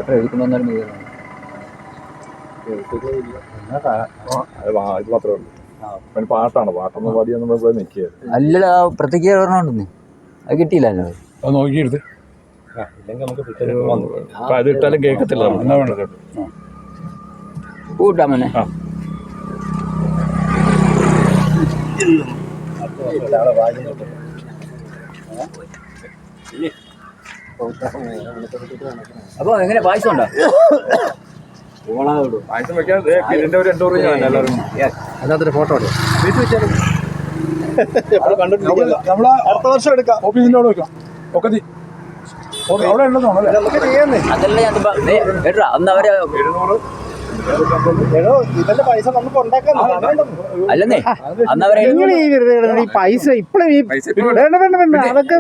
Water എടുക്കുമ്പോൾ എന്നാലും മതി. ഇത് മാത്രമേ ഉള്ളൂ. പാട്ടാണ്, പാട്ടൊന്നും പാടിയാൽ നമ്മൾ പോയി നിൽക്കുക. അല്ലല്ലോ പ്രത്യേക പറഞ്ഞോണ്ടെന്ന് അത് കിട്ടിയില്ലല്ലോ. അത് നോക്കിയെടുത്ത് അത് ഇട്ടാലും കേൾക്കത്തില്ല. കൂട്ടാമനെ അപ്പൊ എങ്ങനെ പായസം ഉണ്ടോ? പായസം വെക്കാൻ ഇതിന്റെ ഒരു 2 ഞാൻ എല്ലാവരും അതിനകത്തൊരു ഫോട്ടോ എടുക്കാം. നമ്മള് അടുത്ത വർഷം എടുക്കാം. ഓഫീസിന്റെ അവിടെ വെക്കാം. ഒക്കെ അവിടെ ഉള്ളതാണല്ലേ നമുക്ക് ചെയ്യാന്നേ. അതല്ല ഞാൻ കേട്ടാ അന്ന് അവര് 700 ഇതിന്റെ പൈസ നമുക്ക് ഉണ്ടാക്കാൻ അല്ലെന്നേ അന്ന് അവരെ ഈ പൈസ ഇപ്പഴും വേണ്ട അതൊക്കെ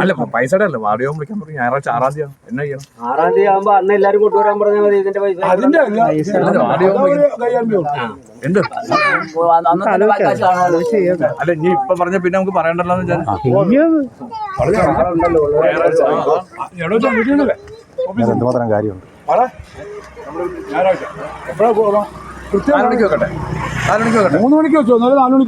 അല്ല പൈസയുടെ അല്ല വാർഡ് വിളിക്കാൻ പറഞ്ഞു. ഞായറാഴ്ച 6-ാം തീയതി എന്നാ ചെയ്യണം? 6-ാം തീയതി ആകുമ്പോ അന്ന് എല്ലാരും കൊണ്ടുവരാൻ പറഞ്ഞാൽ മതി. ഇതിന്റെ പൈസ അതിന്റെ എന്ത് അല്ല ഇനി ഇപ്പൊ പറഞ്ഞ പിന്നെ നമുക്ക് പറയണ്ടല്ലോ എന്ന് എന്തുമാത്രം കാര്യമുണ്ട്. ഞായറാഴ്ച എപ്പോഴാ പോകാം? 4 മണിക്ക് വെക്കട്ടെ. 4 മണിക്ക് വെക്കട്ടെ. 3 മണിക്ക് വെച്ചോ. 4 മണിക്ക്